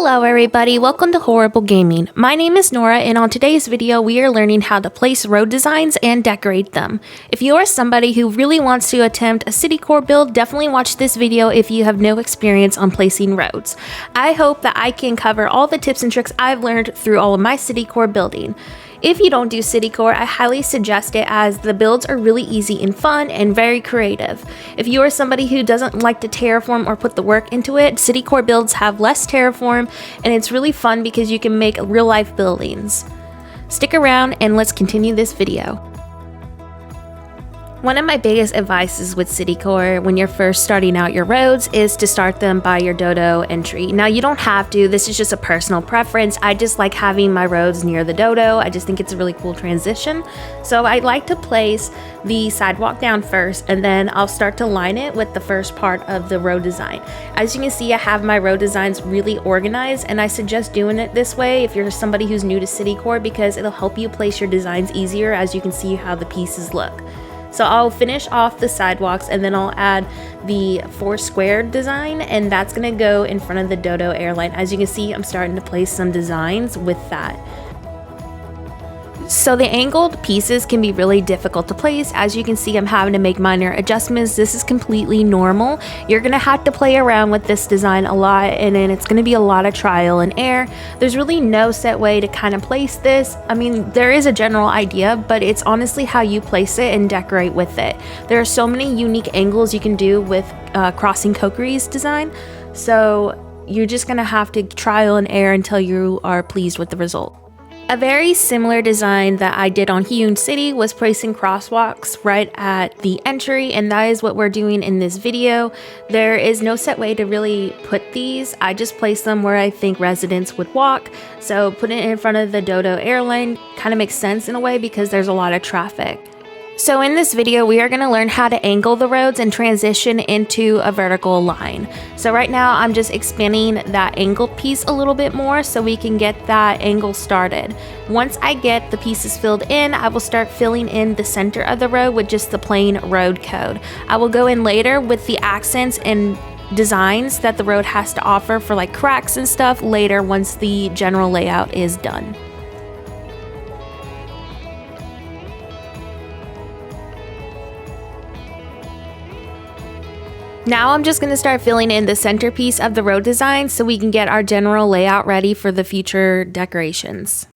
Hello everybody, welcome to Horrible Gaming. My name is Nora and on today's video we are learning how to place road designs and decorate them. If you are somebody who really wants to attempt a Citycore build, definitely watch this video if you have no experience on placing roads. I hope that I can cover all the tips and tricks I've learned through all of my Citycore building. If you don't do Citycore, I highly suggest it as the builds are really easy and fun and very creative. If you are somebody who doesn't like to terraform or put the work into it, Citycore builds have less terraform and it's really fun because you can make real life buildings. Stick around and let's continue this video. One of my biggest advices with Citycore when you're first starting out your roads is to start them by your dodo entry. Now you don't have to, this is just a personal preference. I just like having my roads near the dodo. I just think it's a really cool transition. So I like to place the sidewalk down first and then I'll start to line it with the first part of the road design. As you can see, I have my road designs really organized and I suggest doing it this way if you're somebody who's new to Citycore because it'll help you place your designs easier as you can see how the pieces look. So I'll finish off the sidewalks and then I'll add the 4 square design and that's gonna go in front of the dodo airline. As you can see, I'm starting to place some designs with that. So the angled pieces can be really difficult to place. As you can see, I'm having to make minor adjustments. This is completely normal. You're gonna have to play around with this design a lot and then it's gonna be a lot of trial and error. There's really no set way to kind of place this. I mean, there is a general idea, but it's honestly how you place it and decorate with it. There are so many unique angles you can do with crossing Kokiri's design. So you're just gonna have to trial and error until you are pleased with the result. A very similar design that I did on Hyun City was placing crosswalks right at the entry, and that is what we're doing in this video. There is no set way to really put these. I just place them where I think residents would walk. So putting it in front of the dodo airline kind of makes sense in a way because there's a lot of traffic. So in this video, we are going to learn how to angle the roads and transition into a vertical line. So right now, I'm just expanding that angled piece a little bit more so we can get that angle started. Once I get the pieces filled in, I will start filling in the center of the road with just the plain road code. I will go in later with the accents and designs that the road has to offer for like cracks and stuff later once the general layout is done. Now I'm just going to start filling in the centerpiece of the road design so we can get our general layout ready for the future decorations.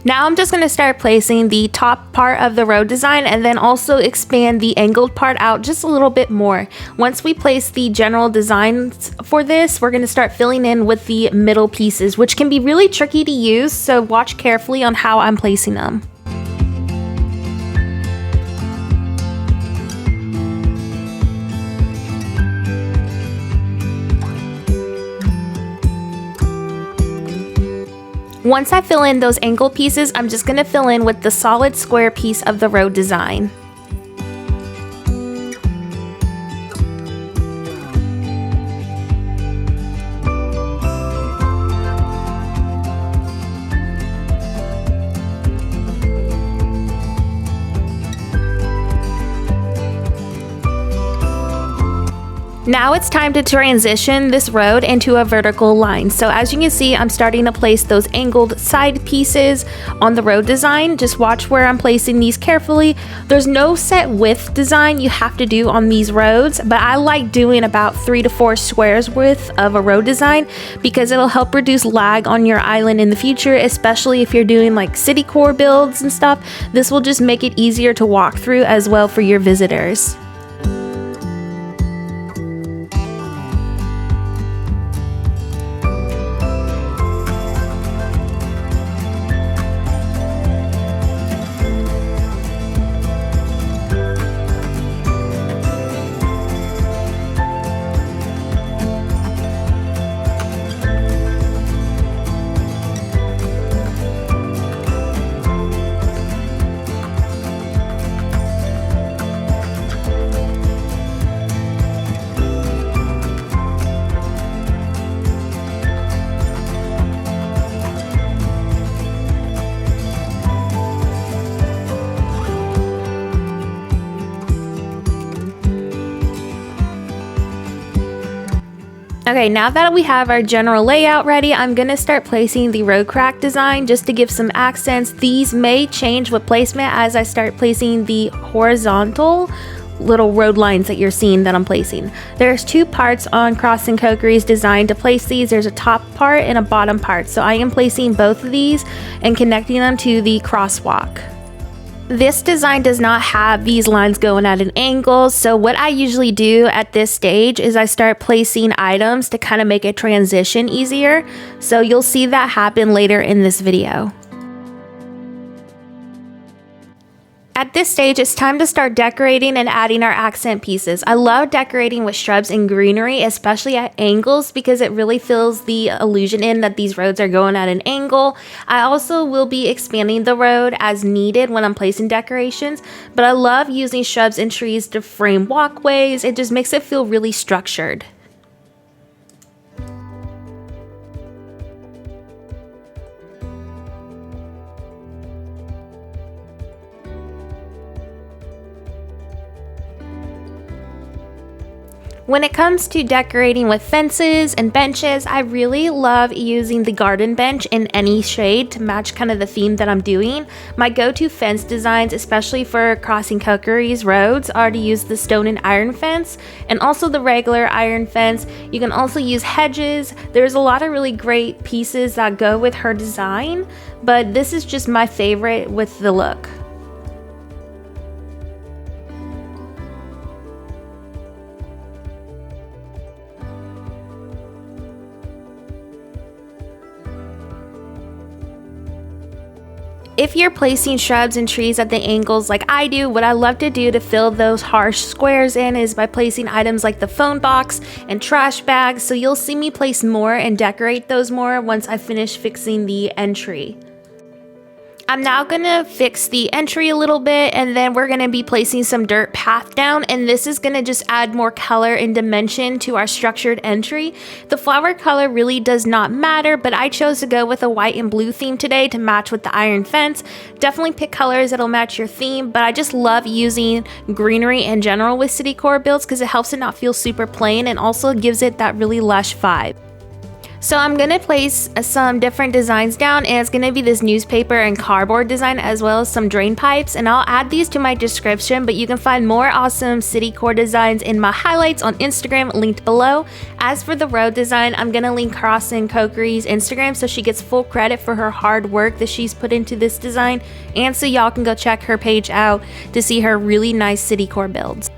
Now I'm just going to start placing the top part of the road design and then also expand the angled part out just a little bit more. Once we place the general designs for this, we're going to start filling in with the middle pieces, which can be really tricky to use, so watch carefully on how I'm placing them. Once I fill in those angled pieces, I'm just going to fill in with the solid square piece of the road design. Now it's time to transition this road into a vertical line. So as you can see, I'm starting to place those angled side pieces on the road design. Just watch where I'm placing these carefully. There's no set width design you have to do on these roads, but I like doing about 3 to 4 squares width of a road design because it'll help reduce lag on your island in the future, especially if you're doing like Citycore builds and stuff. This will just make it easier to walk through as well for your visitors. Okay, now that we have our general layout ready, I'm gonna start placing the road crack design just to give some accents. These may change with placement as I start placing the horizontal little road lines that you're seeing that I'm placing. There's two parts on Crossing Cokeries designed to place these. There's a top part and a bottom part. So I am placing both of these and connecting them to the crosswalk. This design does not have these lines going at an angle, so what I usually do at this stage is I start placing items to kind of make a transition easier. So you'll see that happen later in this video. At this stage, it's time to start decorating and adding our accent pieces. I love decorating with shrubs and greenery, especially at angles, because it really fills the illusion in that these roads are going at an angle. I also will be expanding the road as needed when I'm placing decorations, but I love using shrubs and trees to frame walkways. It just makes it feel really structured. When it comes to decorating with fences and benches, I really love using the garden bench in any shade to match kind of the theme that I'm doing. My go-to fence designs, especially for Crossing Cokeries roads, are to use the stone and iron fence and also the regular iron fence. You can also use hedges. There's a lot of really great pieces that go with her design, but this is just my favorite with the look. If you're placing shrubs and trees at the angles like I do, what I love to do to fill those harsh squares in is by placing items like the phone box and trash bags. So you'll see me place more and decorate those more once I finish fixing the entry. I'm now gonna fix the entry a little bit, and then we're gonna be placing some dirt path down, and this is gonna just add more color and dimension to our structured entry. The flower color really does not matter, but I chose to go with a white and blue theme today to match with the iron fence. Definitely pick colors that'll match your theme, but I just love using greenery in general with Citycore builds because it helps it not feel super plain and also gives it that really lush vibe. So I'm going to place some different designs down, and it's going to be this newspaper and cardboard design as well as some drain pipes, and I'll add these to my description, but you can find more awesome Citycore designs in my highlights on Instagram linked below. As for the road design, I'm going to link Crossing Cokeries Instagram so she gets full credit for her hard work that she's put into this design, and so y'all can go check her page out to see her really nice Citycore builds.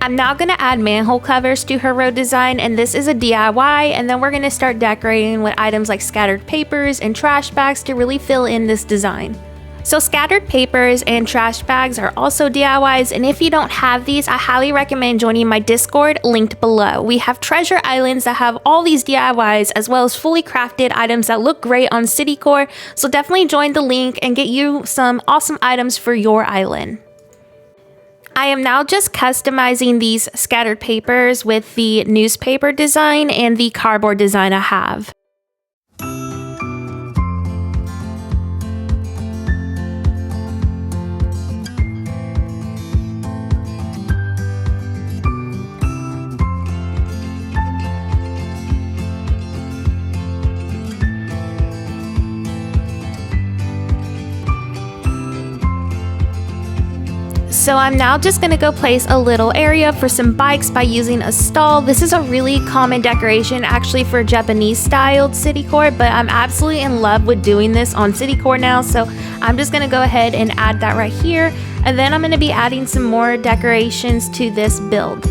I'm now going to add manhole covers to her road design, and this is a DIY, and then we're going to start decorating with items like scattered papers and trash bags to really fill in this design. So scattered papers and trash bags are also DIYs, and if you don't have these, I highly recommend joining my Discord linked below. We have treasure islands that have all these DIYs as well as fully crafted items that look great on Citycore, so definitely join the link and get you some awesome items for your island. I am now just customizing these scattered papers with the newspaper design and the cardboard design I have. So I'm now just going to go place a little area for some bikes by using a stall. This is a really common decoration actually for Japanese styled Citycore, but I'm absolutely in love with doing this on Citycore now, so I'm just going to go ahead and add that right here, and then I'm going to be adding some more decorations to this build.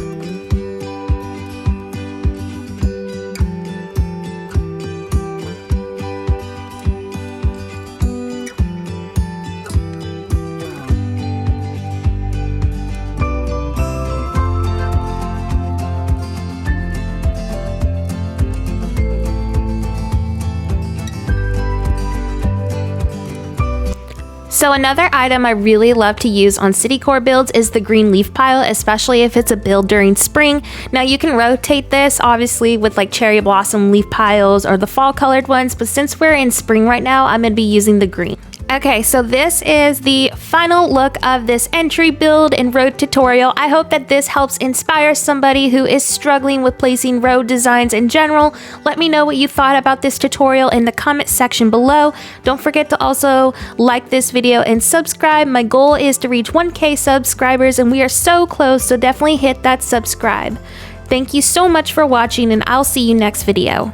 So another item I really love to use on Citycore builds is the green leaf pile, especially if it's a build during spring. Now you can rotate this obviously with like cherry blossom leaf piles or the fall colored ones, but since we're in spring right now, I'm going to be using the green. Okay, so this is the final look of this entry, build, and road tutorial. I hope that this helps inspire somebody who is struggling with placing road designs in general. Let me know what you thought about this tutorial in the comment section below. Don't forget to also like this video and subscribe. My goal is to reach 1K subscribers, and we are so close, so definitely hit that subscribe. Thank you so much for watching, and I'll see you next video.